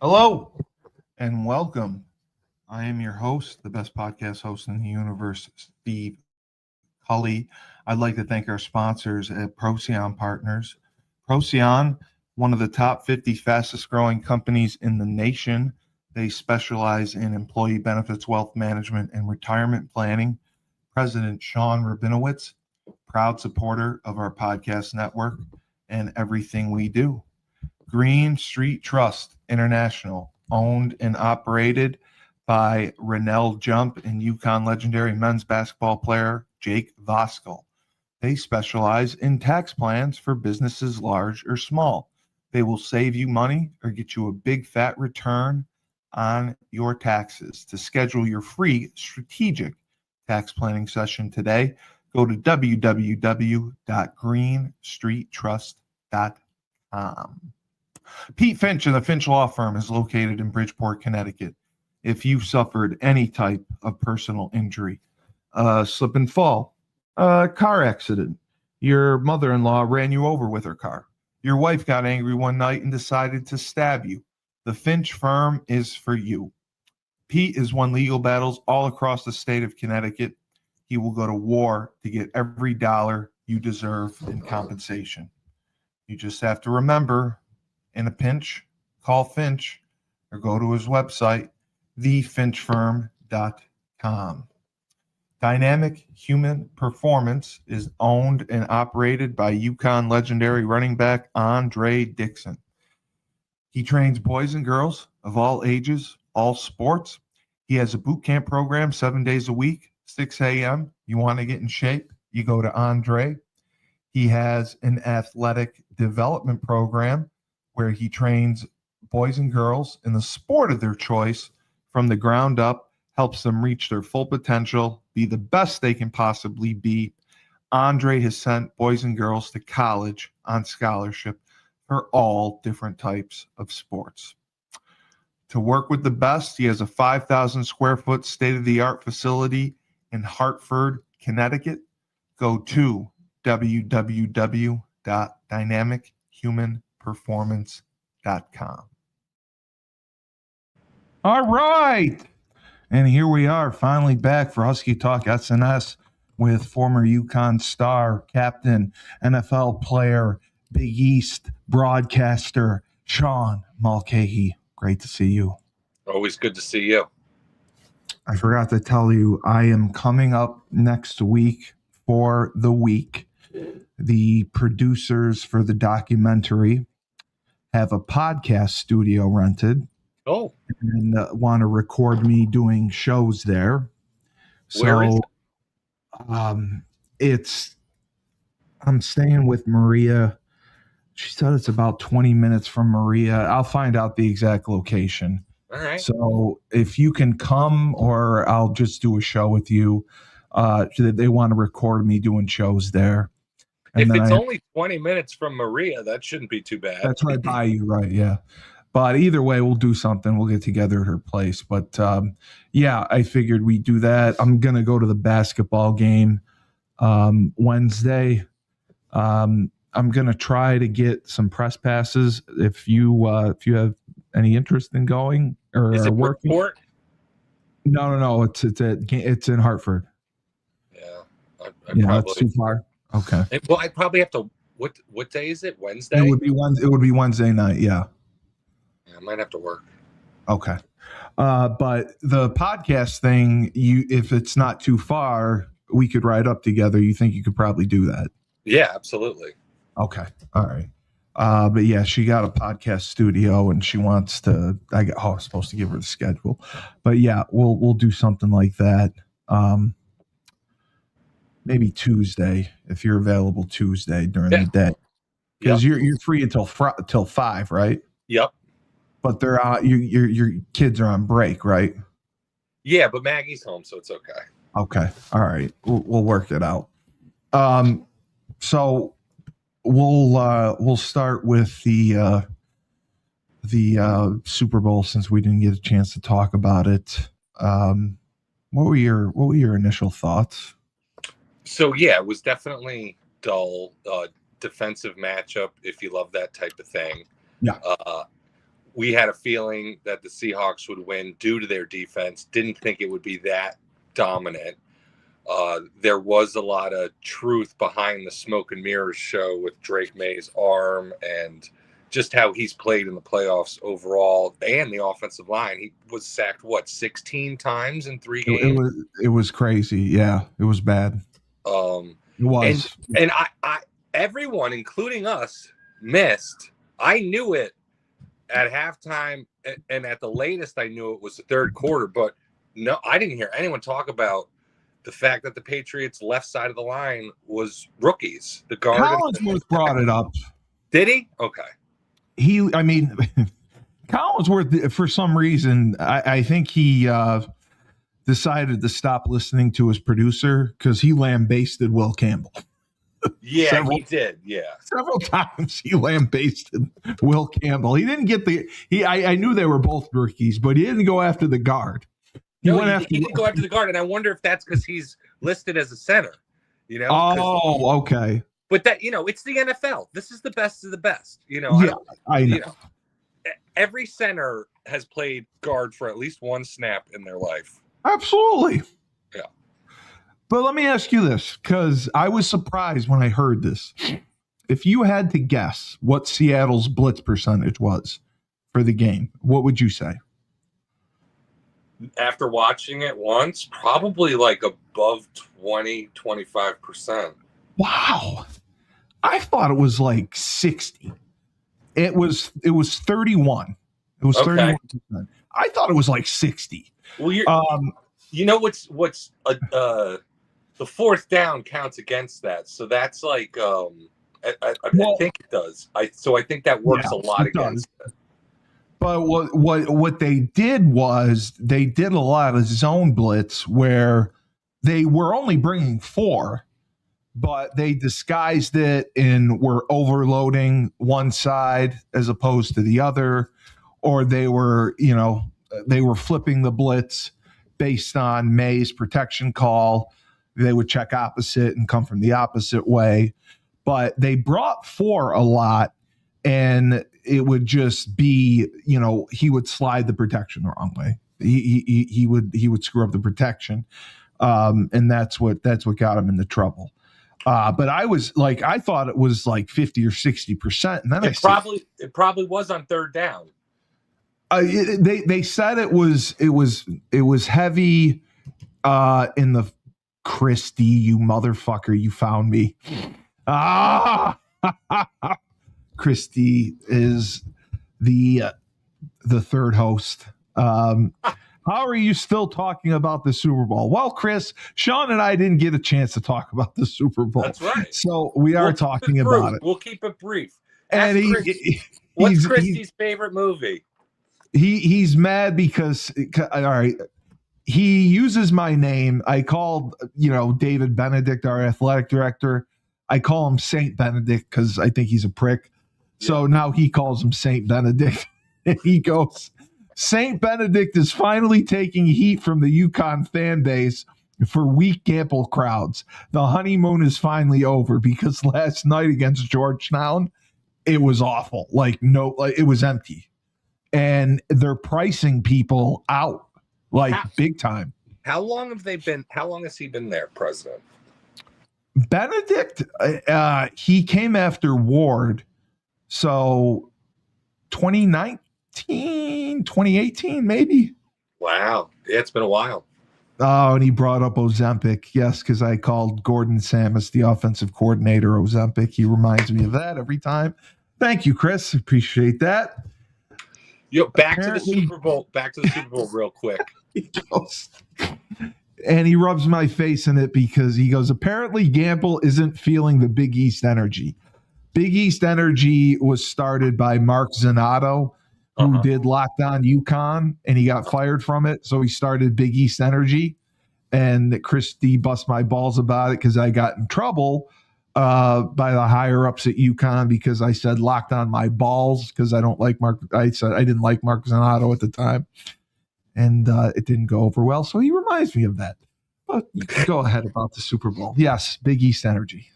Hello and welcome. I am your host, the best podcast host in the universe, Steve Cully. I'd like to thank our sponsors at Procyon Partners. Procyon, one of the top 50 fastest growing companies in the nation. They specialize in employee benefits, wealth management, and retirement planning. President Sean Rabinowitz, proud supporter of our podcast network and everything we do. Green Street Trust International, owned and operated by Rennell Jump and UConn legendary men's basketball player Jake Voskuhl. They specialize in tax plans for businesses large or small. They will save you money or get you a big fat return on your taxes. To schedule your free strategic tax planning session today, go to www.greenstreettrust.com. Pete Finch and the Finch Law Firm is located in Bridgeport, Connecticut. If you've suffered any type of personal injury, slip and fall, car accident, your mother-in-law ran you over with her car, your wife got angry one night and decided to stab you, the Finch Firm is for you. Pete has won legal battles all across the state of Connecticut. He will go to war to get every dollar you deserve in compensation. You just have to remember, in a pinch, call Finch or go to his website, thefinchfirm.com. Dynamic Human Performance is owned and operated by UConn legendary running back Andre Dixon. He trains boys and girls of all ages, all sports. He has a boot camp program 7 days a week, 6 a.m. You want to get in shape, you go to Andre. He has an athletic development program where he trains boys and girls in the sport of their choice from the ground up, helps them reach their full potential, be the best they can possibly be. Andre has sent boys and girls to college on scholarship for all different types of sports. To work with the best, he has a 5,000 square foot state-of-the-art facility in Hartford, Connecticut. Go to www.dynamichumanperformance.com. All right. And here we are, finally back for Husky Talk-SNS with former UConn star, captain, NFL player, Big East broadcaster, Sean Mulcahy. Great to see you. Always good to see you. I forgot to tell you, I am coming up next week for the week. The producers for the documentary have a podcast studio rented. Oh. And want to record me doing shows there. Where is it? I'm staying with Maria. She said it's about 20 minutes from Maria. I'll find out the exact location. All right. So if you can come, or I'll just do a show with you. They want to record me doing shows there. And if it's only 20 minutes from Maria, that shouldn't be too bad. That's right by you, right? Yeah. But either way, we'll do something. We'll get together at her place. But yeah, I figured we'd do that. I'm going to go to the basketball game Wednesday. I'm going to try to get some press passes. If you have any interest in going or is it working. Bridgeport? No. It's in Hartford. Yeah. It's too far. Okay. Well, I probably have to. What day is it? Wednesday. It would be Wednesday night. Yeah. I might have to work. Okay. But the podcast thing, if it's not too far, we could ride up together. You think you could probably do that? Yeah, absolutely. Okay. All right. But yeah, she got a podcast studio and she wants to, I'm supposed to give her the schedule, but yeah, we'll do something like that. Maybe Tuesday, if you're available Tuesday during the day, because you're free until 5, right? Yep. But they're out. Your kids are on break, right? Yeah, but Maggie's home, so it's okay. Okay. All right. We'll work it out. So we'll start with the Super Bowl, since we didn't get a chance to talk about it. What were your initial thoughts? So yeah, it was definitely dull. Defensive matchup, if you love that type of thing. Yeah. we had a feeling that the Seahawks would win due to their defense. Didn't think it would be that dominant. There was a lot of truth behind the smoke and mirrors show with Drake May's arm and just how he's played in the playoffs overall, and the offensive line. He was sacked, 16 times in 3 games? It was crazy. Yeah, it was bad. It was. And I everyone, including us, missed. I knew it at halftime, and at the latest, I knew it was the third quarter. But no, I didn't hear anyone talk about the fact that the Patriots' left side of the line was rookies. The guard. Collinsworth brought it up. Did he? Okay. Collinsworth, for some reason, I think he decided to stop listening to his producer because he lambasted Will Campbell. Yeah, he did. Yeah, several times he lambasted Will Campbell. He didn't get I knew they were both rookies, but he didn't go after the guard. He didn't go after the guard, and I wonder if that's because he's listed as a center. Oh, okay. But that, it's the NFL. This is the best of the best. Yeah, I know. Every center has played guard for at least one snap in their life. Absolutely. Yeah. But let me ask you this, because I was surprised when I heard this. If you had to guess what Seattle's blitz percentage was for the game, what would you say? After watching it once, probably like above 20-25%. Wow. I thought it was like 60. It was 31. It was 31%. I thought it was like 60. Well, the fourth down counts against that. So that's like I think it does. I think that works a lot against it. But what they did was they did a lot of zone blitz where they were only bringing 4, but they disguised it and were overloading one side as opposed to the other, or they were flipping the blitz based on May's protection call. They would check opposite and come from the opposite way, but they brought 4 a lot, and it would just be, he would slide the protection the wrong way. He would screw up the protection, and that's what got him into trouble. But I thought it was like 50 or 60%, and then it probably was on third down. They said it was heavy in the Christie, you motherfucker, you found me. Christie is the third host. How are you still talking about the Super Bowl? Well, Chris, Sean and I didn't get a chance to talk about the Super Bowl. That's right. So we'll talking about it. We'll keep it brief. And what's Christie's favorite movie? He's mad because, all right, he uses my name. I called, David Benedict, our athletic director. I call him Saint Benedict because I think he's a prick. Yeah. So now he calls him Saint Benedict. And he goes, Saint Benedict is finally taking heat from the UConn fan base for weak Gamble crowds. The honeymoon is finally over because last night against Georgetown, it was awful. It was empty. And they're pricing people out big time. How long has he been there, President? Benedict, he came after Ward. So 2018, maybe. Wow. Yeah, it's been a while. Oh, and he brought up Ozempic. Yes, because I called Gordon Samus, the offensive coordinator, Ozempic. He reminds me of that every time. Thank you, Chris. Appreciate that. Back to the Super Bowl real quick. He goes, and he rubs my face in it because he goes, apparently Gamble isn't feeling the Big East energy. Big East energy was started by Mark Zanotto, who did Locked On UConn, and he got fired from it. So he started Big East energy. And Christie bust my balls about it because I got in trouble by the higher ups at UConn because I said locked on my balls because I don't like Mark. I said I didn't like Mark Zanotto at the time, and it didn't go over well. So he reminds me of that. But you can go ahead about the Super Bowl. Yes, Big East energy.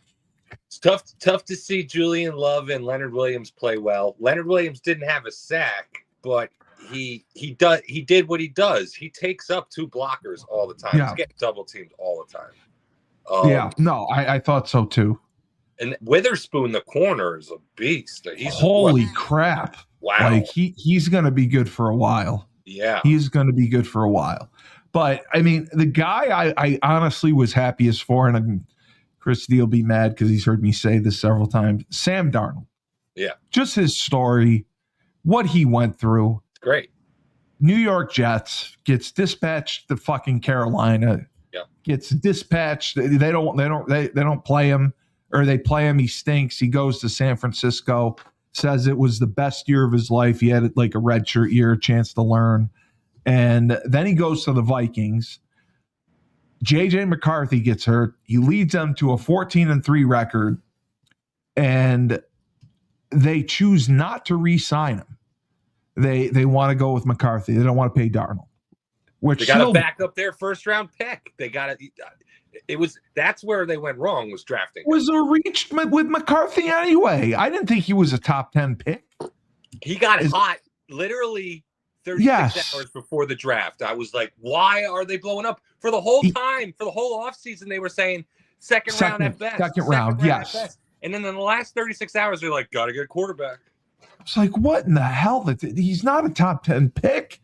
It's tough to see Julian Love and Leonard Williams play well. Leonard Williams didn't have a sack, but he did what he does. He takes up 2 blockers all the time. Yeah. He's getting double teamed all the time. No, I thought so too. And Witherspoon, the corner, is a beast. Holy crap! Wow, like he's going to be good for a while. Yeah, he's going to be good for a while. But I mean, the guy I honestly was happiest for, and Christy will be mad because he's heard me say this several times. Sam Darnold. Yeah, just his story, what he went through. It's great. New York Jets, gets dispatched to fucking Carolina. Yeah, gets dispatched. They don't play him, or they play him. He stinks. He goes to San Francisco. Says it was the best year of his life. He had like a redshirt year, a chance to learn. And then he goes to the Vikings. JJ McCarthy gets hurt. He leads them to a 14-3 record. And they choose not to re-sign him. They want to go with McCarthy. They don't want to pay Darnold. Which they got to back up their first-round pick. They got to. That's where they went wrong, was drafting. Was a reach with McCarthy anyway. I didn't think he was a top 10 pick. He got hot literally 36 hours before the draft. I was like, why are they blowing up? For the whole time, for the whole offseason, they were saying second round at best. Second round, yes. And then in the last 36 hours, they're like, got to get a quarterback. It's like, what in the hell? He's not a top 10 pick.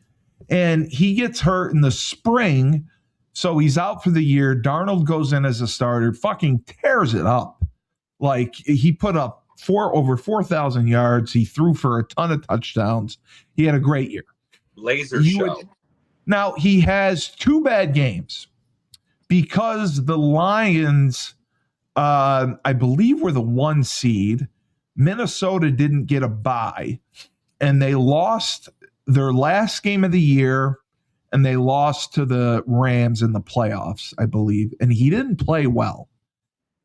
And he gets hurt in the spring. So he's out for the year. Darnold goes in as a starter, fucking tears it up. Like, he put up over 4,000 yards. He threw for a ton of touchdowns. He had a great year. Laser show. Now, he has 2 bad games because the Lions, I believe, were the 1 seed. Minnesota didn't get a bye, and they lost their last game of the year, and they lost to the Rams in the playoffs, I believe, and he didn't play well.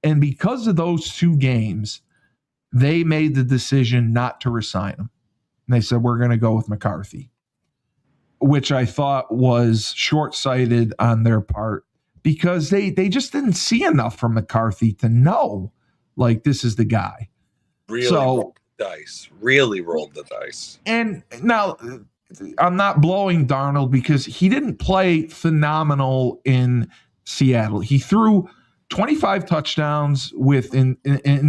And because of those 2 games, they made the decision not to resign him. And they said, we're going to go with McCarthy, which I thought was short-sighted on their part because they just didn't see enough from McCarthy to know, like, this is the guy. Rolled the dice. Really rolled the dice. And now, I'm not blowing Darnold because he didn't play phenomenal in Seattle. He threw 25 touchdowns in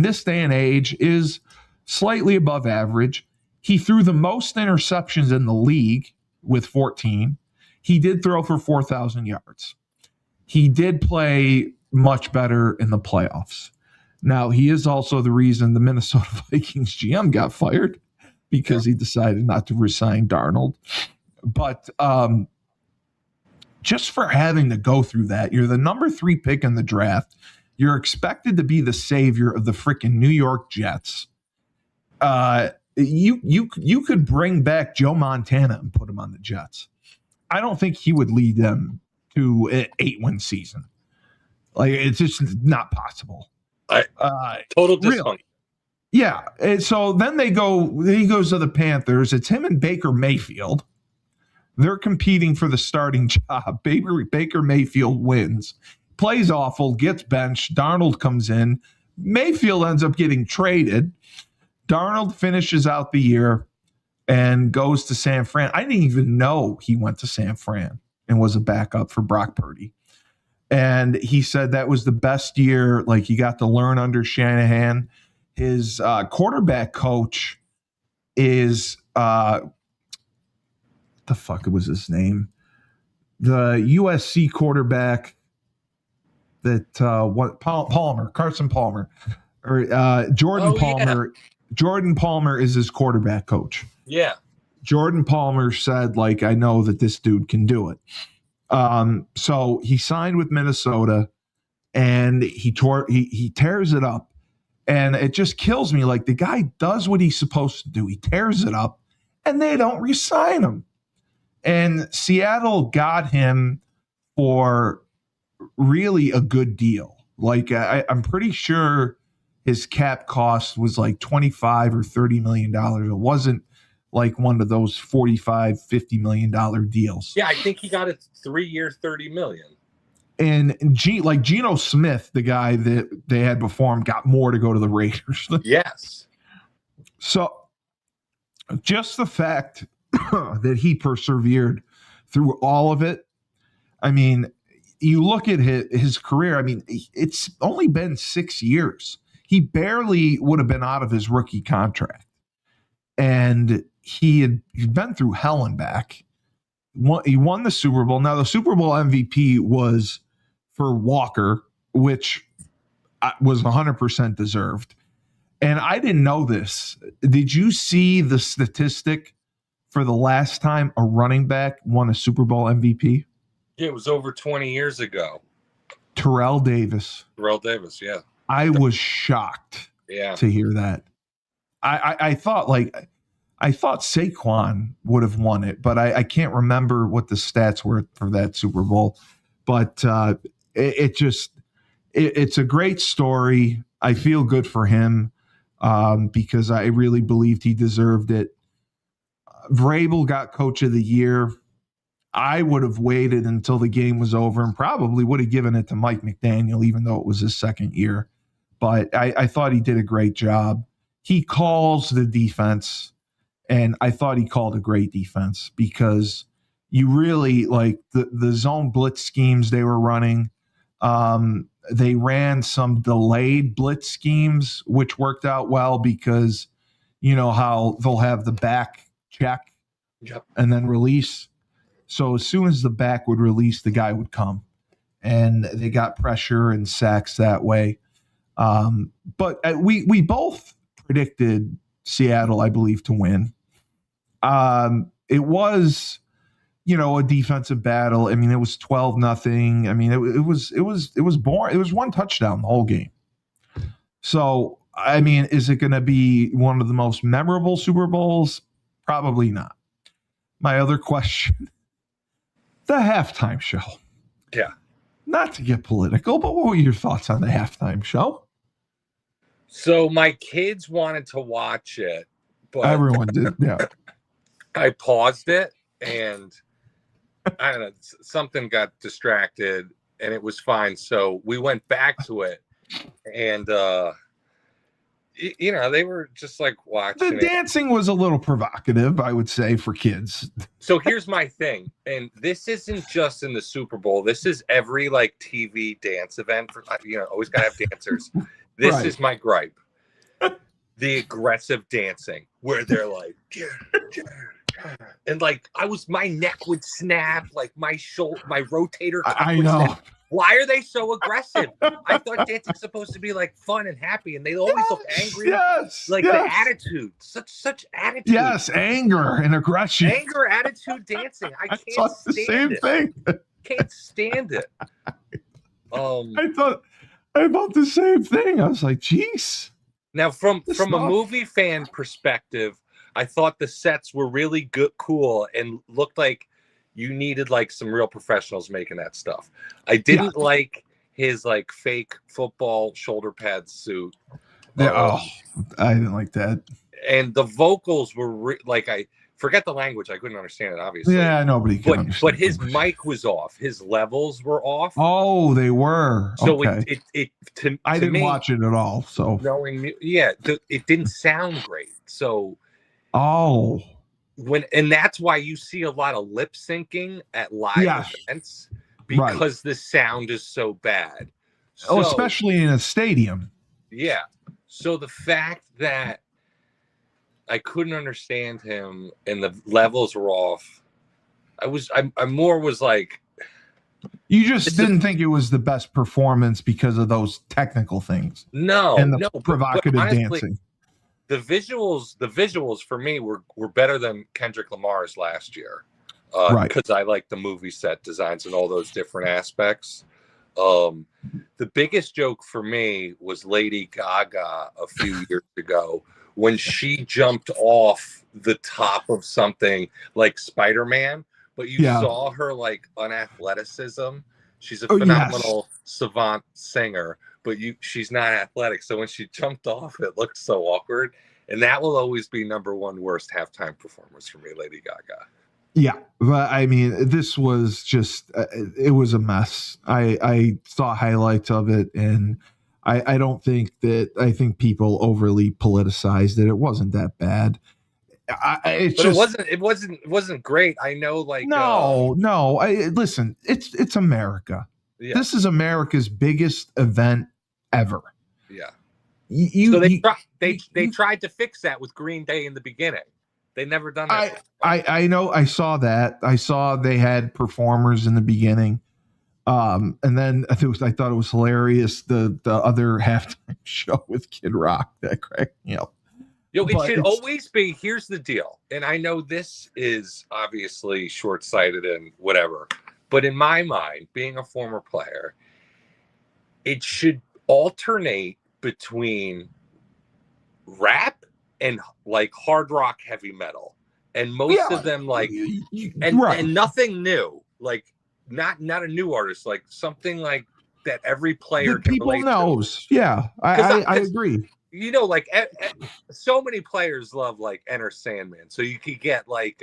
this day and age is slightly above average. He threw the most interceptions in the league with 14. He did throw for 4,000 yards. He did play much better in the playoffs. Now, he is also the reason the Minnesota Vikings GM got fired because he decided not to resign Darnold. But just for having to go through that, you're the number 3 pick in the draft. You're expected to be the savior of the freaking New York Jets. You could bring back Joe Montana and put him on the Jets. I don't think he would lead them to an 8-win season. Like, it's just not possible. Total dysfunction. Really. Yeah. And so then he goes to the Panthers. It's him and Baker Mayfield. They're competing for the starting job. Baker Mayfield wins, plays awful, gets benched. Darnold comes in. Mayfield ends up getting traded. Darnold finishes out the year and goes to San Fran. I didn't even know he went to San Fran and was a backup for Brock Purdy. And he said that was the best year. Like, he got to learn under Shanahan. His quarterback coach is the fuck was his name? The USC quarterback that Carson Palmer, or Jordan Palmer. Yeah. Jordan Palmer is his quarterback coach. Yeah. Jordan Palmer said, like, I know that this dude can do it. So he signed with Minnesota, and he tears it up, and it just kills me. Like, the guy does what he's supposed to do. He tears it up, and they don't re-sign him. And Seattle got him for really a good deal. Like, I'm pretty sure his cap cost was like $25 or $30 million. It wasn't like one of those $45-50 million deals. Yeah, I think he got a 3-year, $30 million. And like Geno Smith, the guy that they had before him, got more to go to the Raiders. Yes. So just the fact that he persevered through all of it. I mean, you look at his career, I mean, it's only been 6 years. He barely would have been out of his rookie contract. And he'd been through hell and back. He won the Super Bowl. Now, the Super Bowl MVP was for Walker, which was 100% deserved. And I didn't know this. Did you see the statistic for the last time a running back won a Super Bowl MVP? Yeah, it was over 20 years ago. Terrell Davis. Terrell Davis, yeah. I was shocked to hear that. I thought Saquon would have won it, but I can't remember what the stats were for that Super Bowl. But it's a great story. I feel good for him because I really believed he deserved it. Vrabel got Coach of the Year. I would have waited until the game was over and probably would have given it to Mike McDaniel, even though it was his second year. But I thought he did a great job. He calls the defense, and I thought he called a great defense because you really like the zone blitz schemes they were running. They ran some delayed blitz schemes, which worked out well because you know how they'll have the back check and then release. So as soon as the back would release, the guy would come. And they got pressure and sacks that way. But we both predicted Seattle, I believe, to win. It was, a defensive battle. I mean, it was 12-0. I mean, it was boring. It was one touchdown the whole game. So, I mean, is it going to be one of the most memorable Super Bowls? Probably not. My other question, the halftime show. Yeah. Not to get political, but what were your thoughts on the halftime show? So my kids wanted to watch it, but everyone did. Yeah. I paused it and I don't know, something got distracted and it was fine. So we went back to it and, they were just like watching the dancing was a little provocative, I would say, for kids. So here's my thing. And this isn't just in the Super Bowl. This is every TV dance event for, always gotta have dancers. This right. is my gripe. The aggressive dancing where they're like, and my neck would snap, my shoulder, my rotator cuff I know. Snap. Why are they so aggressive? I thought dancing's supposed to be fun and happy, and they always look angry. Yes, the attitude, such attitude. Yes, anger and aggression. Anger, attitude, dancing. I can't thought the stand same it. thing. Can't stand it. I thought the same thing. I was like, geez. Now, from a movie fan perspective, I thought the sets were really good, cool, and looked like you needed some real professionals making that stuff. I didn't like his fake football shoulder pad suit. I didn't like that. And the vocals were I forget the language. I couldn't understand it, obviously. Yeah, nobody can understand. But his mic was off. His levels were off. Oh, they were. So okay. I didn't watch it at all. So it didn't sound great. So and that's why you see a lot of lip syncing at live events because the sound is so bad. So, especially in a stadium. Yeah. So the fact that I couldn't understand him and the levels were off, I more was like, you just didn't think it was the best performance because of those technical things. No, and the provocative but honestly, dancing. The visuals for me were better than Kendrick Lamar's last year. Because I like the movie set designs and all those different aspects. The biggest joke for me was Lady Gaga a few years ago when she jumped off the top of something like Spider-Man, but you saw her unathleticism. She's a phenomenal savant singer, but she's not athletic. So when she jumped off, it looked so awkward. And that will always be number one worst halftime performance for me, Lady Gaga. Yeah, but I mean, this was just, it was a mess. I saw highlights of it, and I think people overly politicized it. It wasn't that bad. It's But just it wasn't great. I know, like no. Listen, it's America. yeah, This is America's biggest event ever. yeah. You, So you, they you, tried to fix that with Green Day in the beginning. They never done that. I know. I saw that. I saw they had performers in the beginning. And then I thought it was hilarious the other halftime show with Kid Rock that cracked me up. It should always be. Here's the deal, and I know this is obviously short-sighted and whatever, but in my mind, being a former player, it should alternate between rap and like hard rock, heavy metal, and most of them like and nothing new, like not a new artist, like something like that every player that people knows. Yeah, I agree. You know, like so many players love like Enter Sandman, so you could get like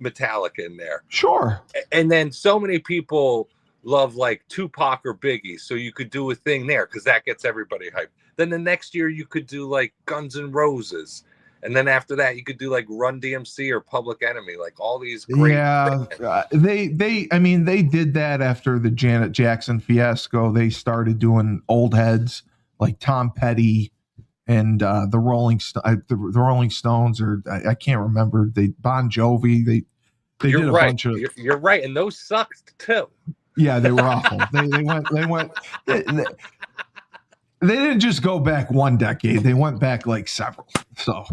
Metallica in there. Sure. And then so many people love like Tupac or Biggie, so you could do a thing there because that gets everybody hyped. Then the next year you could do like Guns N' Roses, and then after that you could do like Run DMC or Public Enemy, like all these great. Yeah, they did that after the Janet Jackson fiasco. They started doing old heads like Tom Petty and the Rolling Stones, or I can't remember. Bon Jovi. They did a bunch of. You're right, and those sucked too. Yeah, they were awful. They went. They didn't just go back one decade. They went back like several. So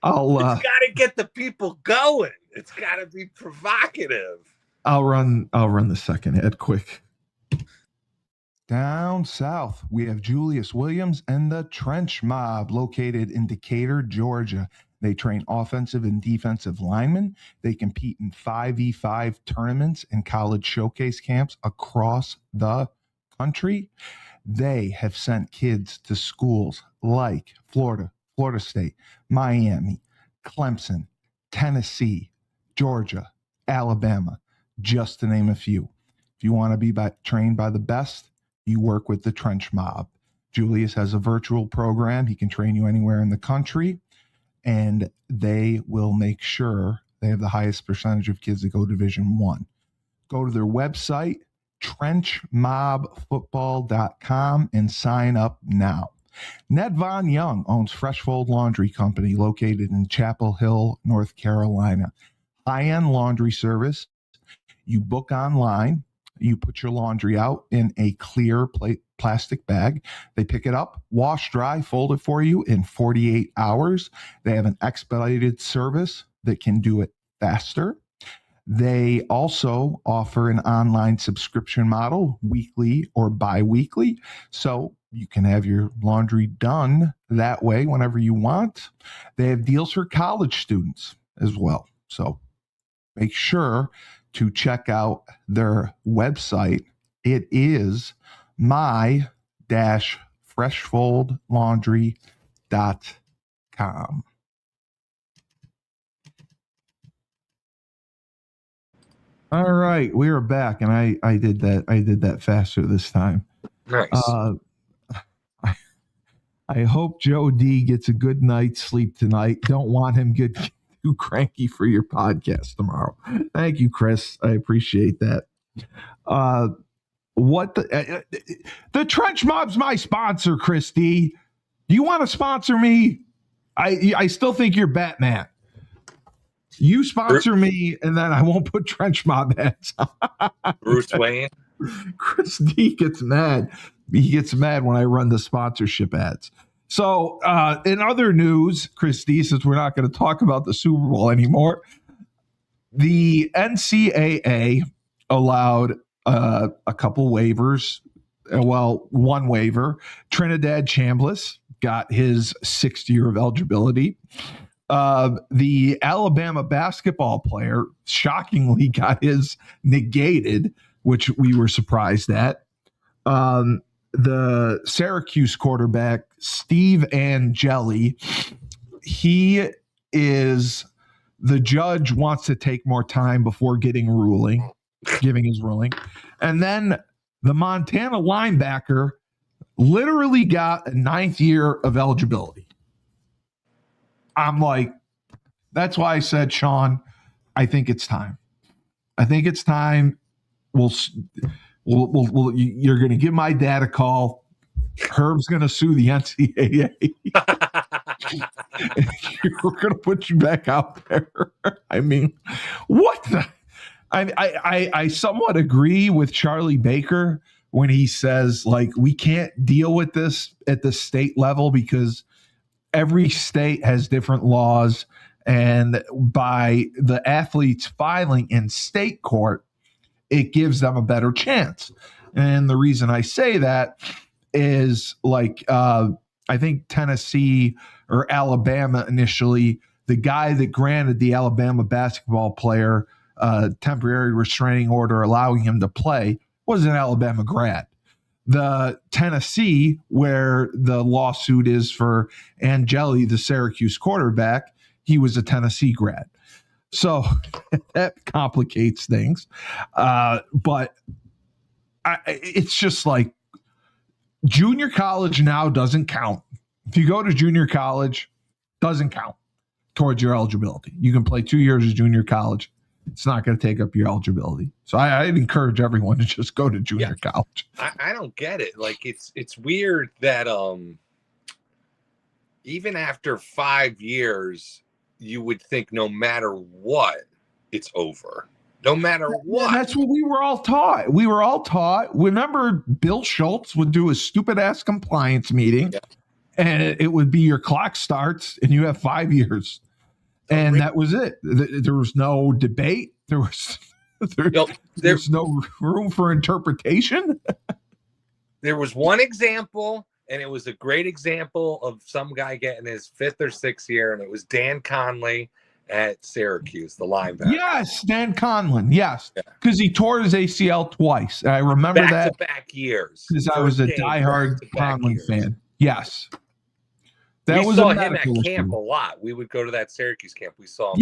it's got to get the people going. It's got to be provocative. I'll run the second ad quick. Down south, we have Julius Williams and the Trench Mob, located in Decatur, Georgia. They train offensive and defensive linemen. They compete in 5v5 tournaments and college showcase camps across the country. They have sent kids to schools like Florida State, Miami, Clemson, Tennessee, Georgia, Alabama, just to name a few. If you want to be trained by the best, you work with the Trench Mob. Julius has a virtual program. He can train you anywhere in the country, and they will make sure they have the highest percentage of kids that go Division I. Go to their website, trenchmobfootball.com, and sign up now. Ned Von Young owns Fresh Fold Laundry Company, located in Chapel Hill, North Carolina. High-end laundry service. You book online. You put your laundry out in a clear plastic bag. They pick it up, wash, dry, fold it for you in 48 hours. They have an expedited service that can do it faster. They also offer an online subscription model, weekly or bi-weekly, so you can have your laundry done that way whenever you want. They have deals for college students as well, so make sure to check out their website. It is my-freshfoldlaundry.com. All right, we are back, and I did that faster this time. Nice. I hope Joe D gets a good night's sleep tonight. Don't want him get too cranky for your podcast tomorrow. Thank you, Chris. I appreciate that. What the Trench Mob's my sponsor, Christy. Do you want to sponsor me? I still think you're Batman. You sponsor me, and then I won't put Trench Mob ads on. Bruce Wayne. Chris D gets mad. He gets mad when I run the sponsorship ads. So in other news, Chris D, since we're not going to talk about the Super Bowl anymore, the NCAA allowed a couple waivers. Well, one waiver. Trinadad Chambliss got his 6th year of eligibility. The Alabama basketball player shockingly got his negated, which we were surprised at. The Syracuse quarterback, Steve Angeli, the judge wants to take more time before giving his ruling. And then the Montana linebacker literally got a 9th year of eligibility. I'm like, That's why I said, Sean, I think it's time. I think it's time. You're going to give my dad a call. Herb's going to sue the NCAA. We're going to put you back out there. I mean, what the? I somewhat agree with Charlie Baker when he says, like, we can't deal with this at the state level because every state has different laws. And by the athletes filing in state court, it gives them a better chance. And the reason I say that is, like, I think Tennessee or Alabama initially, the guy that granted the Alabama basketball player temporary restraining order allowing him to play was an Alabama grad. The Tennessee, where the lawsuit is for Angeli, the Syracuse quarterback, he was a Tennessee grad. So that complicates things. But it's just like junior college now doesn't count. If you go to junior college, doesn't count towards your eligibility. You can play 2 years of junior college. It's not going to take up your eligibility. So I'd encourage everyone to just go to junior college. I don't get it. Like, it's weird that even after 5 years, you would think no matter what, it's over. No matter what. Yeah, that's what we were all taught. We were all taught. Remember, Bill Schultz would do a stupid-ass compliance meeting, and it would be your clock starts, and you have 5 years. And that was it. There was no debate. There was no room for interpretation. There was one example, and it was a great example of some guy getting his 5th or 6th year, and it was Dan Conley at Syracuse, the linebacker. Yes, Dan Conlon. Yes, because he tore his ACL twice. I remember that. Back-to-back years. Because I was a diehard Conlon fan. Yes. We saw him at camp a lot. We would go to that Syracuse camp. We saw him.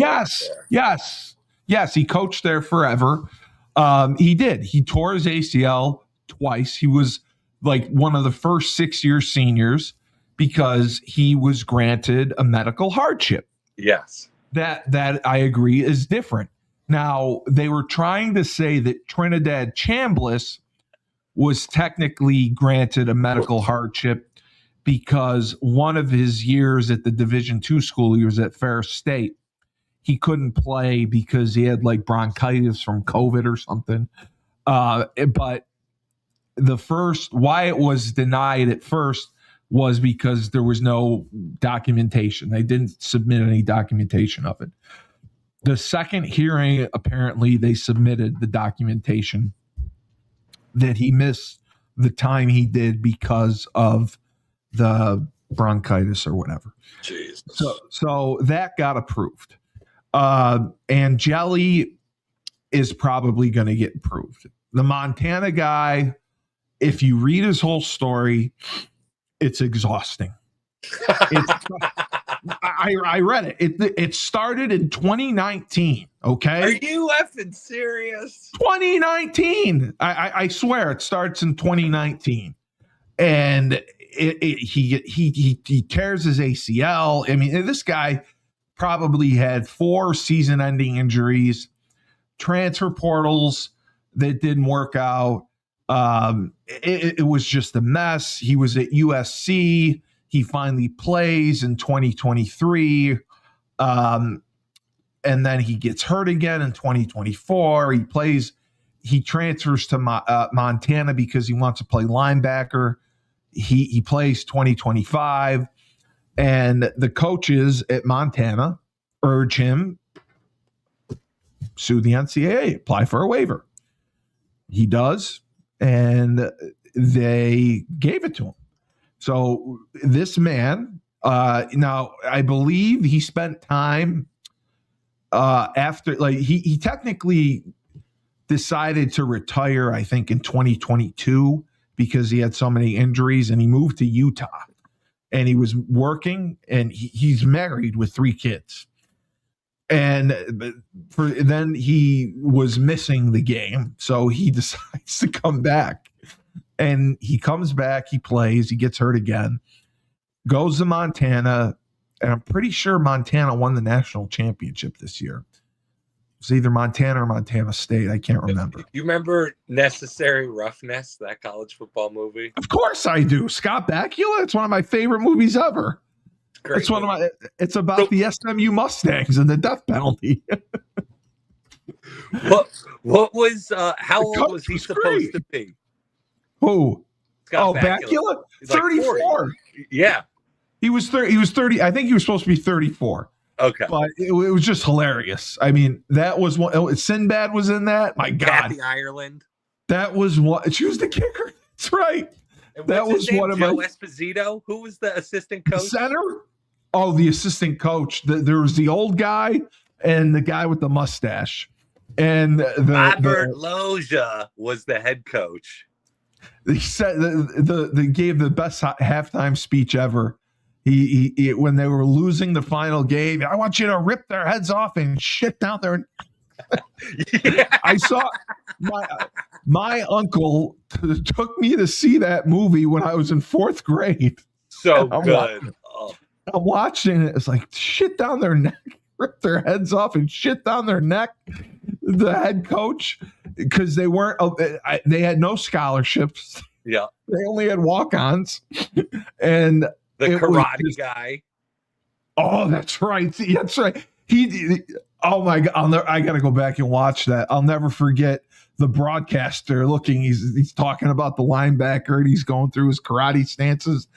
Yes. He coached there forever. He did. He tore his ACL twice. He was like one of the first 6-year seniors because he was granted a medical hardship. Yes. That I agree is different. Now, they were trying to say that Trinadad Chambliss was technically granted a medical hardship because one of his years at the Division II school, he was at Ferris State, he couldn't play because he had like bronchitis from COVID or something. But why it was denied at first was because there was no documentation. They didn't submit any documentation of it. The second hearing, apparently, they submitted the documentation that he missed the time he did because of the bronchitis or whatever. Jesus. So that got approved. Angeli is probably going to get approved. The Montana guy, if you read his whole story, it's exhausting. I read it. It started in 2019. Okay. Are you effing serious? 2019. I swear it starts in 2019. And he tears his ACL. I mean, this guy probably had 4 season-ending injuries, transfer portals that didn't work out. It was just a mess. He was at USC. He finally plays in 2023. And then he gets hurt again in 2024. He transfers to Montana because he wants to play linebacker. He plays 2025. And the coaches at Montana urge him, sue the NCAA, apply for a waiver. He does. And they gave it to him. So this man, now I believe he spent time after, like he technically decided to retire, I think, in 2022 because he had so many injuries, and he moved to Utah, and he was working, and he's married with 3 kids. And then he was missing the game, so he decides to come back. And he comes back, he plays, he gets hurt again, goes to Montana, And I'm pretty sure Montana won the national championship this year. It's either Montana or Montana State. I can't remember. You remember Necessary Roughness, that college football movie? Of course I do. Scott Bakula. It's one of my favorite movies ever. It's one of my. It's about the SMU Mustangs and the death penalty. What was? How old was he supposed to be? Who? Scott Bakula. 34. Like yeah, he was 30. He was 30. I think he was supposed to be 34. Okay, but it was just hilarious. I mean, that was one. Sinbad was in that. My God, Kathy Ireland. That was what she was the kicker. That's right. That was one of Joe Esposito. Who was the assistant coach? Center. Oh, the assistant coach. There was the old guy and the guy with the mustache. And Robert Loja was the head coach. He said they gave the best halftime speech ever. He when they were losing the final game, I want you to rip their heads off and shit down there. Yeah. I saw my uncle took me to see that movie when I was in 4th grade. So good. I'm watching it. It's like shit down their neck, rip their heads off and shit down their neck. The head coach, because they weren't, they had no scholarships. Yeah. They only had walk-ons. And the karate guy. Oh, that's right. That's right. Oh my God. I got to go back and watch that. I'll never forget the broadcaster looking. He's talking about the linebacker and he's going through his karate stances.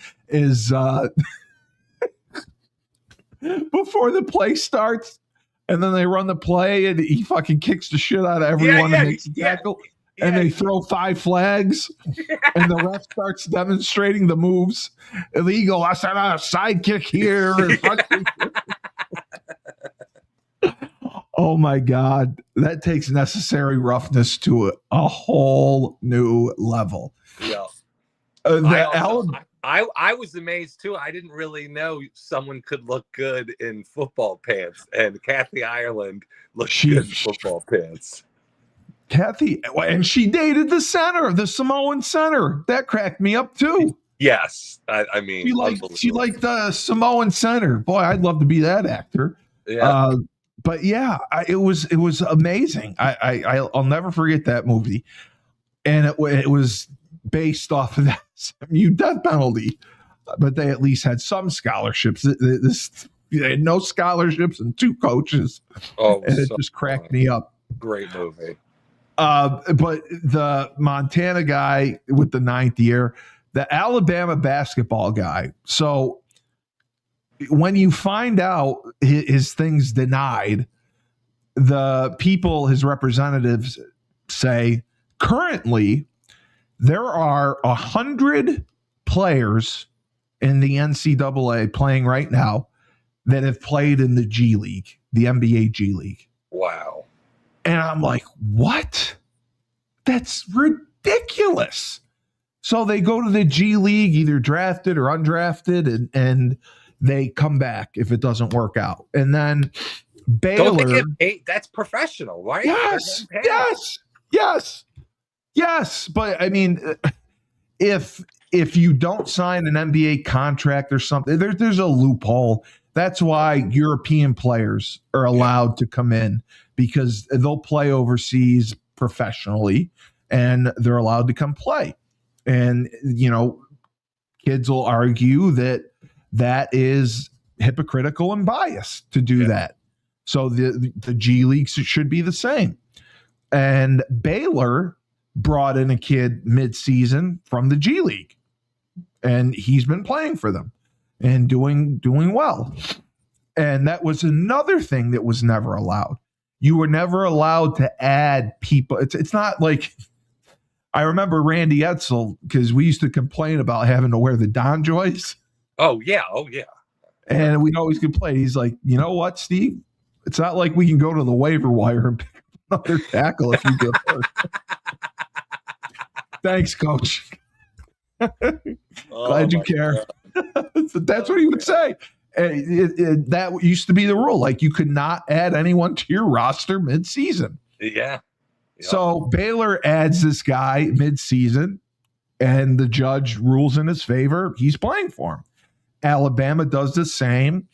Before the play starts, and then they run the play, and he fucking kicks the shit out of everyone and makes a tackle, and they throw 5 flags, and the ref starts demonstrating the moves. Illegal. I said, a side kick here. Oh my God, that takes Necessary Roughness to a whole new level. Yeah. I was amazed too. I didn't really know someone could look good in football pants, and Kathy Ireland looked good in football pants. Kathy, and she dated the center, the Samoan center. That cracked me up too. Yes, I mean, she liked the Samoan center. Boy, I'd love to be that actor. Yeah. But yeah, it was amazing. I'll never forget that movie, and it was based off of that SMU death penalty, but they at least had some scholarships. They had no scholarships and 2 coaches. Oh, and it just cracked me up. Great movie. But the Montana guy with the 9th year, the Alabama basketball guy. So when you find out his things denied, the people, his representatives say currently there are 100 players in the NCAA playing right now that have played in the G League, the NBA G League. Wow. And I'm like, what? That's ridiculous. So they go to the G League, either drafted or undrafted, and they come back if it doesn't work out. And then Baylor. Don't they get paid? That's professional, right? Yes. But I mean, if you don't sign an NBA contract or something, there's a loophole. That's why European players are allowed to come in, because they'll play overseas professionally and they're allowed to come play. And, kids will argue that is hypocritical and biased to do that. So the G League should be the same. And Baylor brought in a kid mid-season from the G League, and he's been playing for them and doing well. And that was another thing that was never allowed. You were never allowed to add people. It's not like, I remember Randy Edsel, because we used to complain about having to wear the Donjoys. Oh yeah. And we'd always complain. He's like, you know what, Steve? It's not like we can go to the waiver wire and pick up another tackle if you get hurt. Thanks, Coach. Glad you care. That's what he would say. That used to be the rule. Like, you could not add anyone to your roster mid-season. Yeah. So Baylor adds this guy mid-season, and the judge rules in his favor. He's playing for him. Alabama does the same.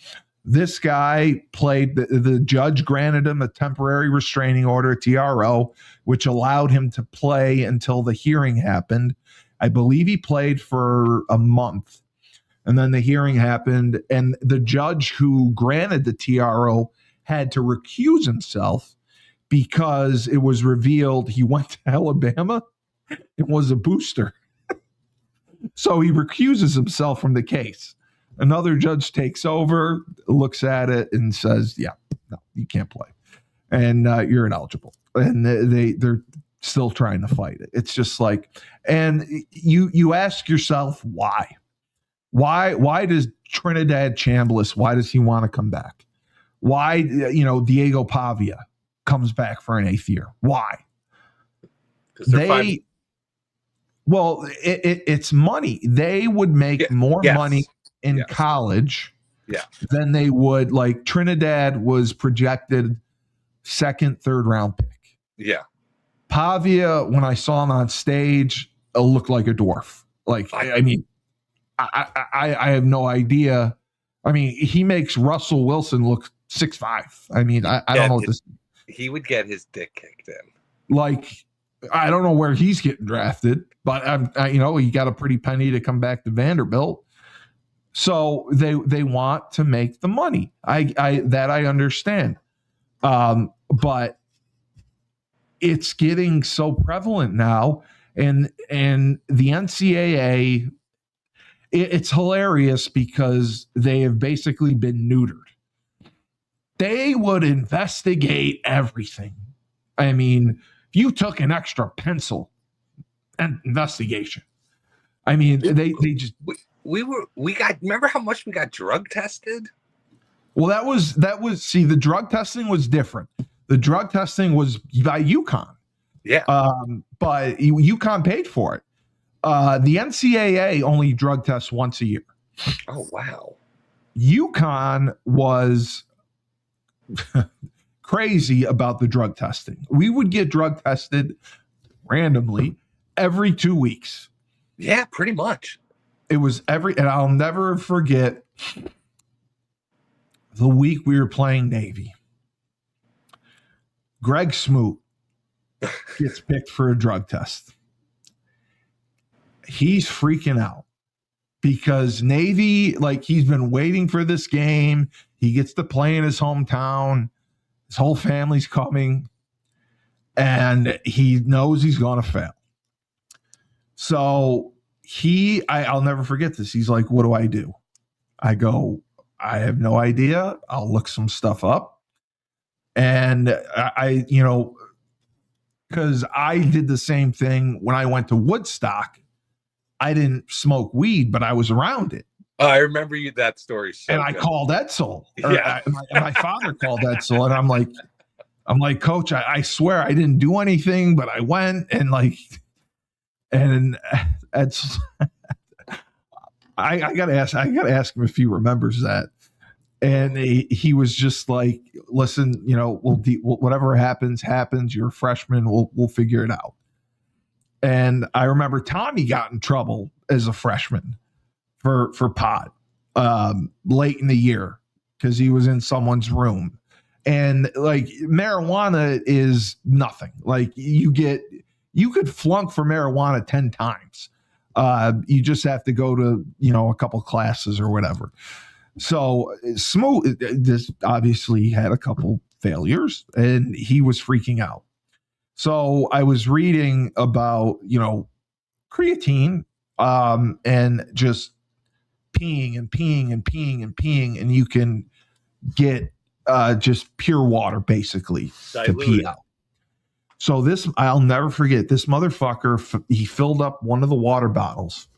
This guy played, the judge granted him a temporary restraining order, TRO, which allowed him to play until the hearing happened. I believe he played for a month, and then the hearing happened, and the judge who granted the TRO had to recuse himself because it was revealed he went to Alabama and was a booster. So he recuses himself from the case. Another judge takes over, looks at it, and says, "Yeah, no, you can't play, and you're ineligible." And they're still trying to fight it. It's just like, and you ask yourself why does Trinadad Chambliss, why does he want to come back? Why Diego Pavia comes back for an 8th year? Why? Because it's money. They would make more money in college than they would. Like Trinadad was projected 2nd, 3rd round pick. Yeah. Pavia, when I saw him on stage, looked like a dwarf. Like, I mean, I have no idea. I mean, he makes Russell Wilson look 6'5". I mean, I don't know what this. He would get his dick kicked in. Like, I don't know where he's getting drafted, but he got a pretty penny to come back to Vanderbilt. So they want to make the money. I understand. But it's getting so prevalent now, and the NCAA, it's hilarious because they have basically been neutered. They would investigate everything. I mean, if you took an extra pencil, and investigation. I mean, they just remember how much we got drug tested? Well, that was see, the drug testing was different. The drug testing was by UConn. Yeah. But UConn paid for it. The NCAA only drug tests once a year. Oh, wow. UConn was crazy about the drug testing. We would get drug tested randomly every 2 weeks. Yeah, pretty much. It was and I'll never forget the week we were playing Navy. Greg Smoot gets picked for a drug test. He's freaking out because Navy, like, he's been waiting for this game. He gets to play in his hometown. His whole family's coming, and he knows he's going to fail. So I'll never forget this. He's like, "What do I do?" I go, "I have no idea. I'll look some stuff up." And because I did the same thing when I went to Woodstock. I didn't smoke weed, but I was around it. I remember that story. And I called Edsel. Yeah. My father called Edsel, and I'm like, "Coach, I swear I didn't do anything, but I went and Edsel." I gotta ask him if he remembers that. And he was just like, "Listen, whatever happens. You're a freshman. We'll figure it out." And I remember Tommy got in trouble as a freshman for pot late in the year because he was in someone's room. And like, marijuana is nothing. Like, you could flunk for marijuana 10 times. You just have to go to, a couple classes or whatever. So Smoot this obviously had a couple failures, and he was freaking out. So I was reading about, creatine, and just peeing, and you can get just pure water basically to pee out. So I'll never forget, this motherfucker, he filled up one of the water bottles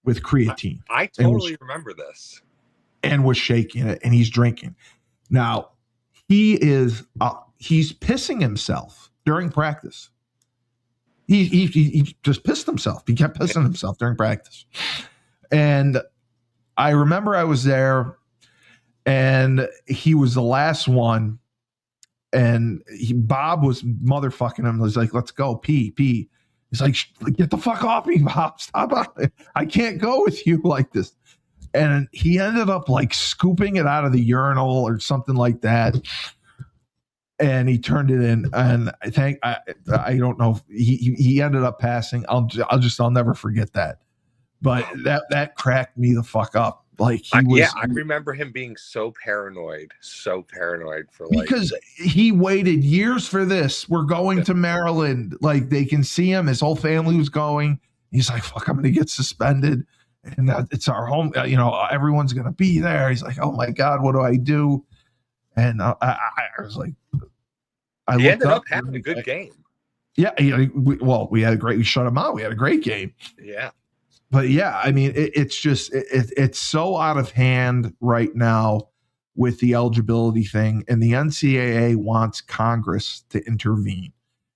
with creatine. I totally remember this. And was shaking it, and he's drinking. Now, he's pissing himself during practice. He just pissed himself. He kept pissing himself during practice. And I remember I was there, and he was the last one. And Bob was motherfucking him. He was like, "Let's go, pee." He's like, "Get the fuck off me, Bob. Stop. I can't go with you like this." And he ended up like scooping it out of the urinal or something like that. And he turned it in. And I don't know if he ended up passing. I'll never forget that. But that cracked me the fuck up. Like he was. Yeah, I remember him being so paranoid for like, because he waited years for this. We're going to Maryland. Like they can see him. His whole family was going. He's like, fuck, I'm going to get suspended. And it's our home. Everyone's going to be there. He's like, oh my God, what do I do? And I was like, he ended up having a good game. Yeah. We shut him out. We had a great game. Yeah. But yeah, I mean, it's just it's so out of hand right now with the eligibility thing, and the NCAA wants Congress to intervene,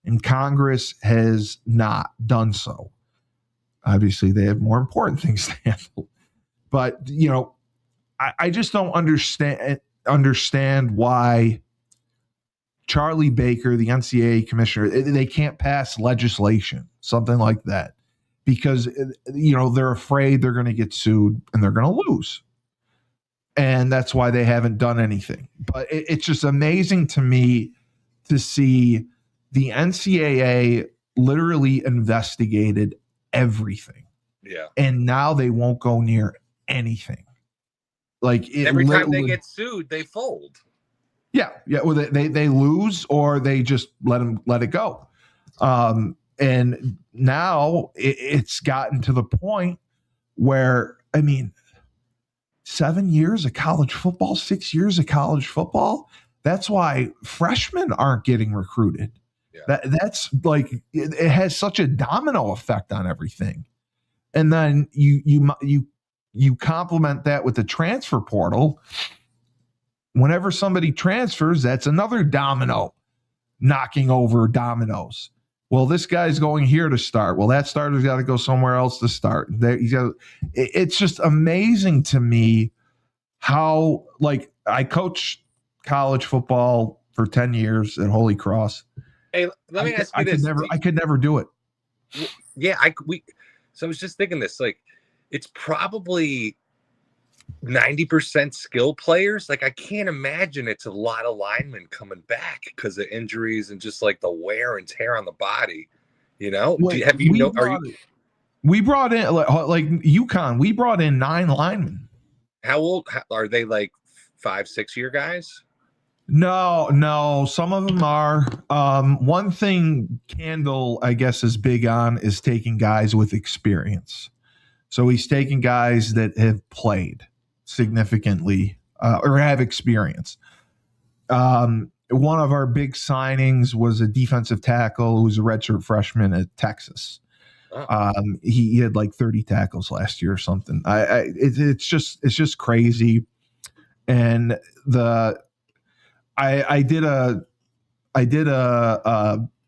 and Congress has not done so. Obviously, they have more important things to handle. But I just don't understand why Charlie Baker, the NCAA commissioner, they can't pass legislation, something like that. Because, they're afraid they're going to get sued and they're going to lose. And that's why they haven't done anything. But it's just amazing to me to see the NCAA literally investigated everything. Yeah. And now they won't go near anything. Like every time they get sued, they fold. Yeah. Yeah. Well, they lose or they just let it go. And now it's gotten to the point where, 7 years of college football, 6 years of college football. That's why freshmen aren't getting recruited. Yeah. That's like, it has such a domino effect on everything. And then you complement that with the transfer portal. Whenever somebody transfers, that's another domino knocking over dominoes. Well, this guy's going here to start. Well, that starter's got to go somewhere else to start. It's just amazing to me how, like, I coached college football for 10 years at Holy Cross. Hey, let me ask you this. I could never do it. Yeah, so I was just thinking this, like, it's probably 90% skill players. Like, I can't imagine it's a lot of linemen coming back because of injuries and just like the wear and tear on the body. Well, we brought in like UConn. We brought in 9 linemen. How old are they? Like 5-6 year guys? No. Some of them are. One thing Kendall, I guess, is big on is taking guys with experience. So he's taking guys that have played significantly or have experience. One of our big signings was a defensive tackle who was a redshirt freshman at Texas. Oh. He had like 30 tackles last year or something. It's just crazy. And I did a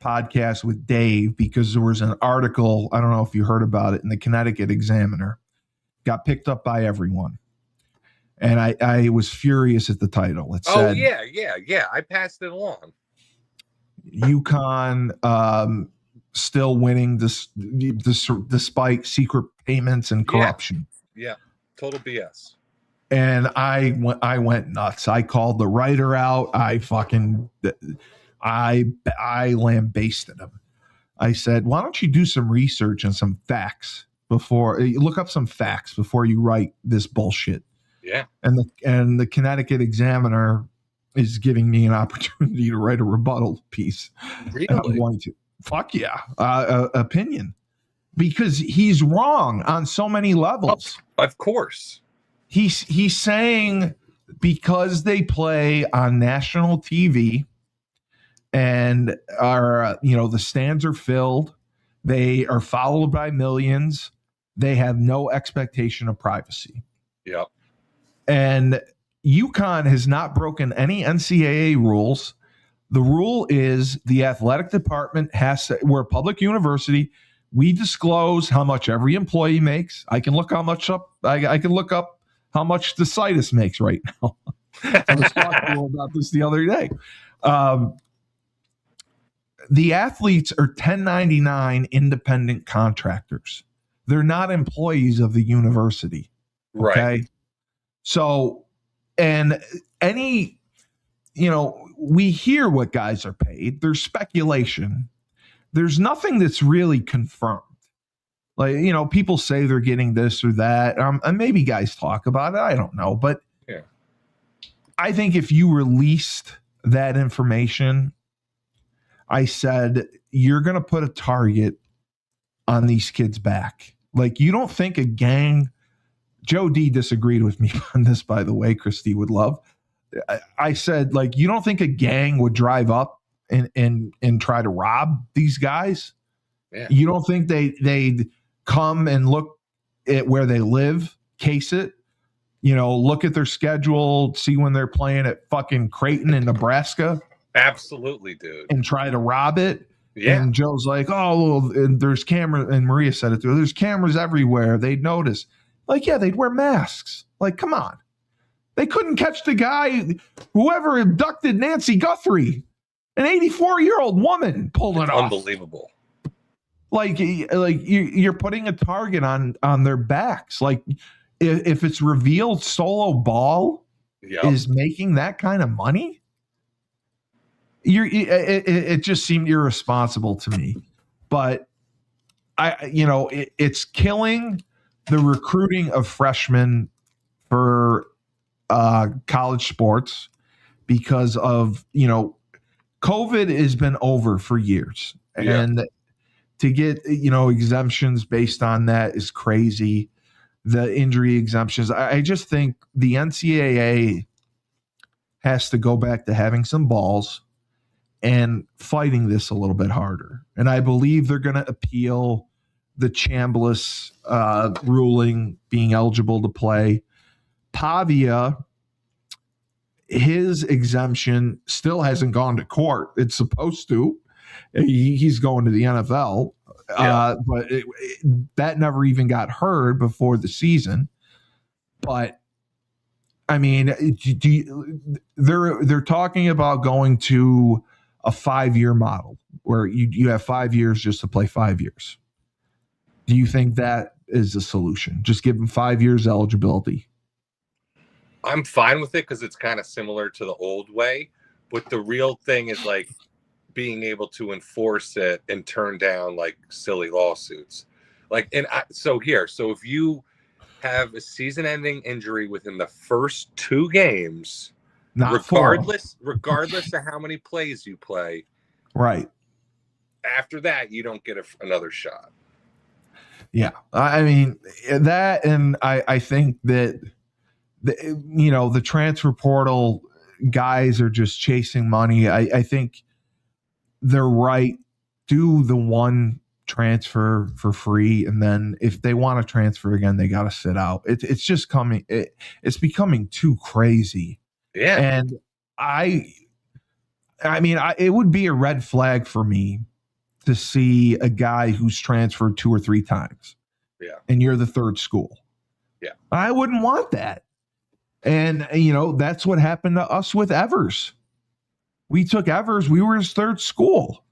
podcast with Dave because there was an article, I don't know if you heard about it, in the Connecticut Examiner. Got picked up by everyone. And I was furious at the title. It said, yeah. I passed it along. UConn still winning despite secret payments and corruption. Yeah. Total BS. And I went nuts. I called the writer out. I lambasted him. I said, why don't you do some research and some facts look up some facts before you write this bullshit. Yeah. And the Connecticut Examiner is giving me an opportunity to write a rebuttal piece. Really? I'm going to. Fuck yeah. Opinion. Because he's wrong on so many levels. Of course. He's saying because they play on national TV and are, the stands are filled, they are followed by millions, they have no expectation of privacy. Yep. And UConn has not broken any NCAA rules. The rule is the athletic department we're a public university. We disclose how much every employee makes. I can look how much up. I can look up how much the Citus makes right now. I was talking about this the other day. The athletes are 1099 independent contractors. They're not employees of the university. Okay. Right. So, and any, we hear what guys are paid. There's speculation. There's nothing that's really confirmed. Like, people say they're getting this or that. And maybe guys talk about it. I don't know. But yeah. I think if you released that information, I said, you're going to put a target on these kids' back. Like, you don't think a gang, Joe D disagreed with me on this, by the way, Christy would love. I said, like, you don't think a gang would drive up and try to rob these guys? Yeah. You don't think they'd come and look at where they live, case it, look at their schedule, see when they're playing at fucking Creighton in Nebraska? Absolutely, dude. And try to rob it? Yeah. And Joe's like, oh, well, and there's cameras, and Maria said it too. There's cameras everywhere. They'd notice. Like, yeah, they'd wear masks. Like, come on. They couldn't catch the guy, whoever abducted Nancy Guthrie, an 84-year-old woman, pulled it off. Unbelievable. Like you're putting a target on their backs. Like, if it's revealed Solo Ball is making that kind of money, it just seemed irresponsible to me. But it's killing the recruiting of freshmen for college sports because of, COVID has been over for years. Yeah. And to get, exemptions based on that is crazy. The injury exemptions. I just think the NCAA has to go back to having some balls and fighting this a little bit harder. And I believe they're going to appeal the Chambliss ruling, being eligible to play. Pavia, his exemption still hasn't gone to court. It's supposed to. He's going to the NFL, but that never even got heard before the season. But I mean, they're talking about going to a 5-year model where you have 5 years just to play 5 years. Do you think that is a solution? Just give them 5 years eligibility. I'm fine with it because it's kind of similar to the old way. But the real thing is like being able to enforce it and turn down like silly lawsuits. Like, so if you have a season-ending injury within the first 2 games, regardless of how many plays you play, right? After that, you don't get another shot. Yeah, I mean that, and I think that the transfer portal guys are just chasing money. I think they're right. Do the one transfer for free, and then if they want to transfer again, they got to sit out. It's just coming. It's becoming too crazy. Yeah, and I mean, it would be a red flag for me to see a guy who's transferred 2 or 3 times. Yeah, and you're the third school. Yeah, I wouldn't want that. And that's what happened to us with Evers. We took Evers. We were his third school.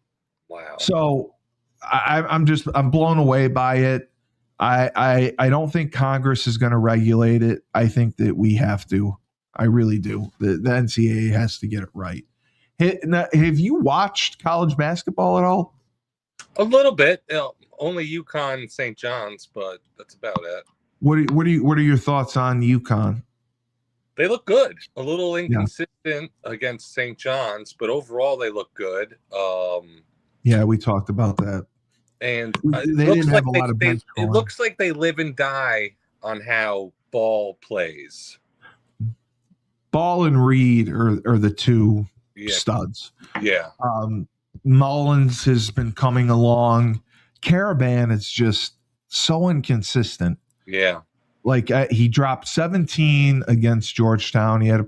Wow. So I'm blown away by it. I don't think Congress is going to regulate it. I think that we have to. I really do. The NCAA has to get it right. Have you watched college basketball at all? A little bit. Only UConn, St. John's, but that's about it. What are your thoughts on UConn? They look good. A little inconsistent against St. John's, but overall they look good. Yeah, we talked about that. And it looks like they live and die on how Ball plays. Ball and Reed are the two studs. Yeah. Mullins has been coming along. Caravan is just so inconsistent. Yeah. Like he dropped 17 against Georgetown. He had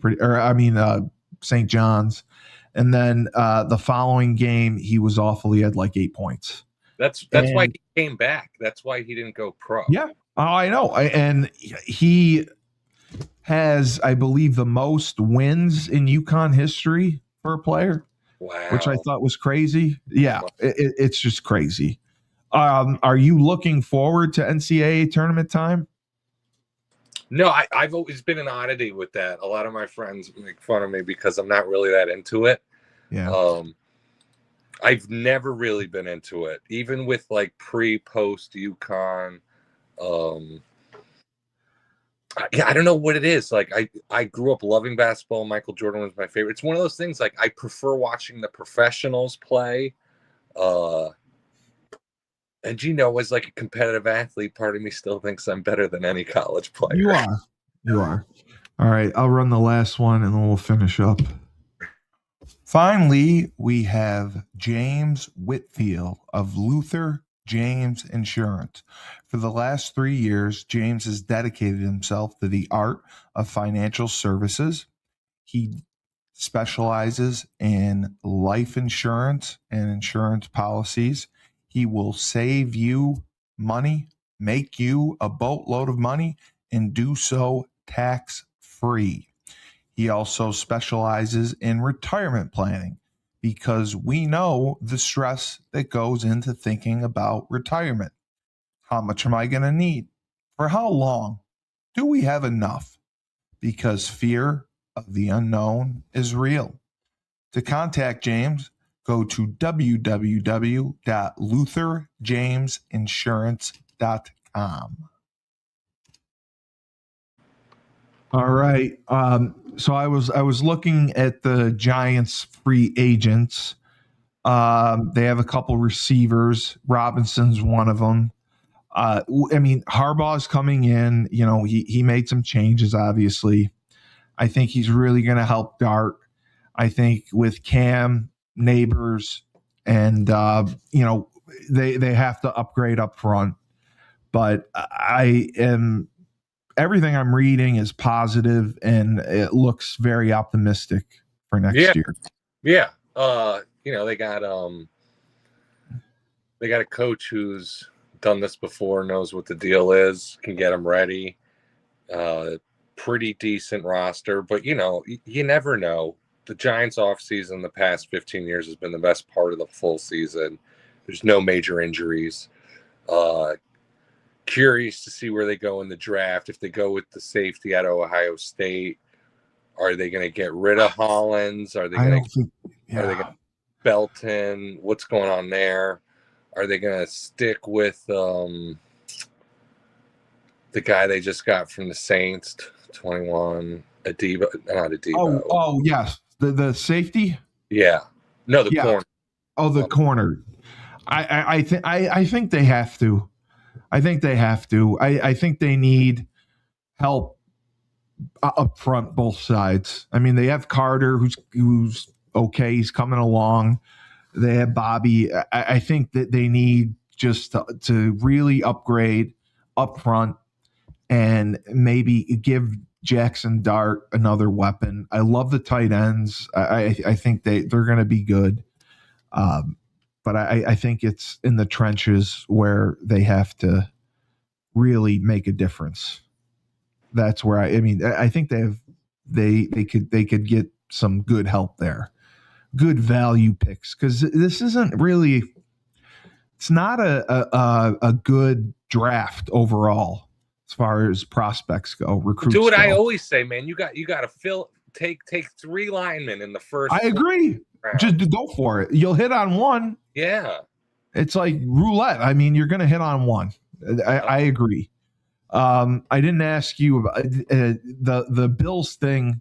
St. John's. And then the following game, he was awful. He had like 8 points. That's why he came back. That's why he didn't go pro. Yeah. Oh, I know. And he has, I believe, the most wins in UConn history for a player. Wow. Which I thought was crazy. Yeah, it's just crazy. Are you looking forward to NCAA tournament time? No, I've always been an oddity with that. A lot of my friends make fun of me because I'm not really that into it. Yeah. I've never really been into it, even with like pre-post UConn. I don't know what it is. Like I grew up loving basketball. Michael Jordan was my favorite. It's one of those things. Like I prefer watching the professionals play. And as like a competitive athlete, part of me still thinks I'm better than any college player. You are. You are. All right. I'll run the last one and then we'll finish up. Finally, we have James Whitfield of Luther James Insurance. For the last 3 years, James has dedicated himself to the art of financial services. He specializes in life insurance and insurance policies. He will save you money, make you a boatload of money, and do so tax-free. He also specializes in retirement planning because we know the stress that goes into thinking about retirement. How much am I going to need? For how long? Do we have enough? Because fear of the unknown is real. To contact James, go to www.lutherjamesinsurance.com. All right. So I was looking at the Giants free agents. They have a couple receivers. Robinson's one of them. Harbaugh's coming in. He made some changes, obviously. I think he's really going to help Dart. I think with Cam, Neighbors, and they have to upgrade up front. But everything I'm reading is positive, and it looks very optimistic for next year. Yeah. They got a coach who's done this before, knows what the deal is, can get them ready. Pretty decent roster, but you never know. The Giants offseason the past 15 years has been the best part of the full season. There's no major injuries. Curious to see where they go in the draft. If they go with the safety out of Ohio State, are they going to get rid of Hollins? Are they going to Belton? What's going on there? Are they going to stick with the guy they just got from the Saints, 21, Adebo? Not Adebo. Oh yes, the safety. Yeah, no, the corner. Oh, the corner. I think they have to. I think they have to. I think they need help up front, both sides. I mean, they have Carter, who's okay. He's coming along. They have Bobby. I think that they need just to really upgrade up front and maybe give Jackson Dart another weapon. I love the tight ends. I think they're going to be good. But I think it's in the trenches where they have to really make a difference. That's where I think they could get some good help there, good value picks, because this isn't really. It's not a good draft overall as far as prospects go. Recruits. Do what I always say, man. You got to take 3 linemen in the first. I agree. Round. Just go for it. You'll hit on one. Yeah. It's like roulette. I mean, you're going to hit on one. I agree. I didn't ask you about the Bills thing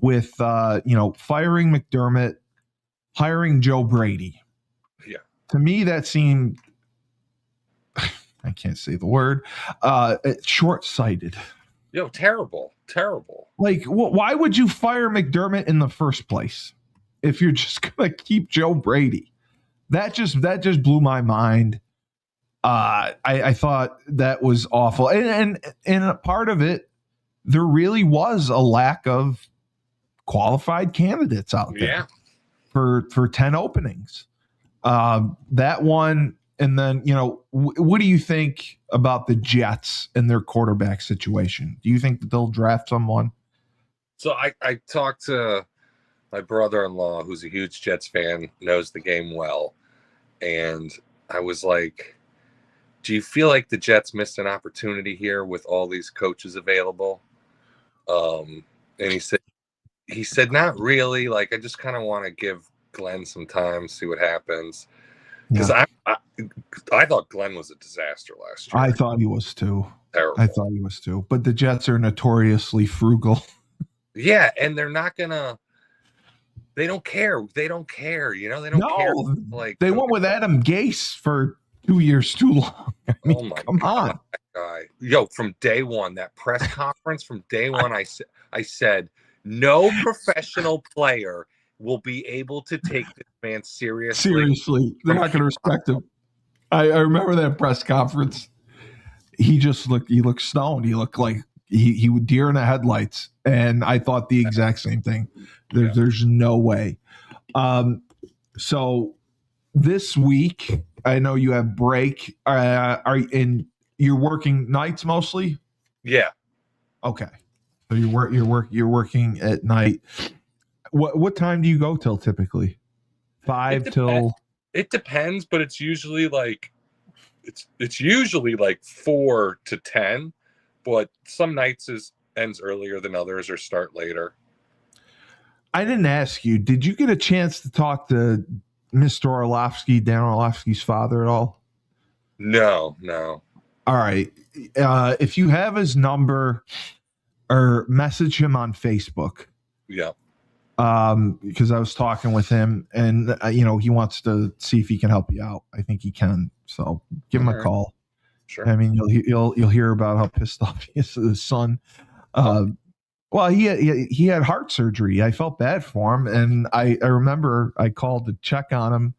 with firing McDermott, hiring Joe Brady. Yeah. To me, that seemed I can't say the word short-sighted. Terrible. Like, why would you fire McDermott in the first place if you're just gonna keep Joe Brady? That just blew my mind. I thought that was awful, and a part of it, there really was a lack of qualified candidates out there for 10 openings. That one, and then what do you think about the Jets and their quarterback situation? Do you think that they'll draft someone? So I talked to my brother-in-law, who's a huge Jets fan, knows the game well, and I was like, do you feel like the Jets missed an opportunity here with all these coaches available? And he said, not really. Like, I just kind of want to give Glenn some time, see what happens. Because I thought Glenn was a disaster last year. I thought he was too. Terrible. I thought he was too. But the Jets are notoriously frugal. Yeah, and they're not gonna. They don't care. They don't care. You know, they don't care. Like, they went with Adam Gase for 2 years too long. I mean, oh my come God, on, that guy. Yo, from day one, that press conference from day one, I said, no professional player will be able to take this man seriously. Seriously, they're not going to respect him. I remember that press conference. He looked stoned. He looked like he would deer in the headlights. And I thought the exact same thing. There's no way. So this week, I know you have break. You're working nights mostly? Yeah. Okay. So you're working at night. What time do you go till typically? 5 till. It depends, but it's usually like it's usually like 4 to 10, but some nights ends earlier than others or start later. I didn't ask you. Did you get a chance to talk to Mr. Orlovsky, Dan Orlovsky's father, at all? No. All right. If you have his number, or message him on Facebook. Yeah. Because I was talking with him, and he wants to see if he can help you out. I think he can. So give him a call. Sure. I mean, you'll hear about how pissed off he is to his son. Well, he had heart surgery. I felt bad for him, and I remember I called to check on him.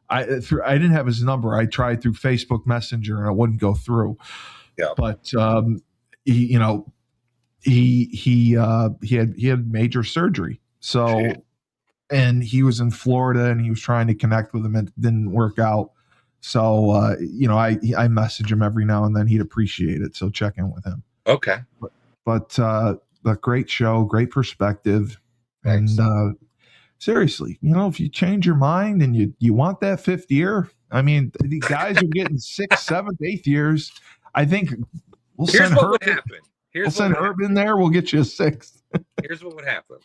I didn't have his number. I tried through Facebook Messenger, and it wouldn't go through. Yeah. But he had major surgery. So, and he was in Florida, and he was trying to connect with him, and it didn't work out. So, I message him every now and then. He'd appreciate it. So check in with him. Okay. But great show, great perspective. Thanks. And seriously, if you change your mind and you want that 5th year, I mean, the guys are getting 6th, 7th, 8th years. I think Here's what would happen. We'll send Herb in there. We'll get you a 6th. Here's what would happen.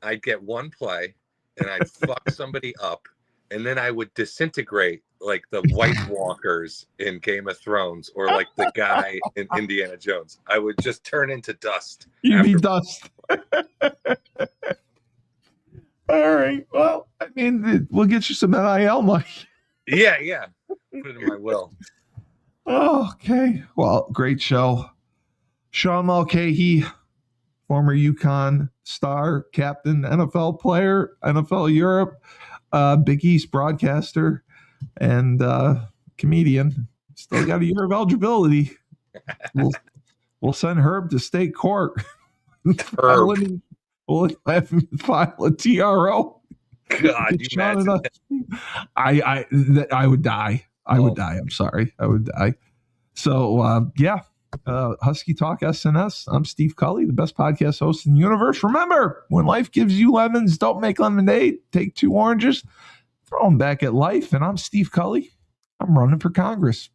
I'd get one play, and I'd fuck somebody up, and then I would disintegrate like the White Walkers in Game of Thrones, or like the guy in Indiana Jones. I would just turn into dust. You'd be dust. All right. Well, I mean, we'll get you some NIL money. Yeah. Put it in my will. Okay. Well, great show. Sean Mulcahy, former UConn star, captain, NFL player, NFL Europe, Big East broadcaster, and comedian. Still got a year of eligibility. We'll send Herb to state court. We'll have him file a TRO. God, you imagine I would die. I would die. I'm sorry. I would die. So, Husky Talk-SNS. I'm Steve Cully, the best podcast host in the universe. Remember, when life gives you lemons, don't make lemonade. Take 2 oranges, throw them back at life. And I'm Steve Cully. I'm running for Congress.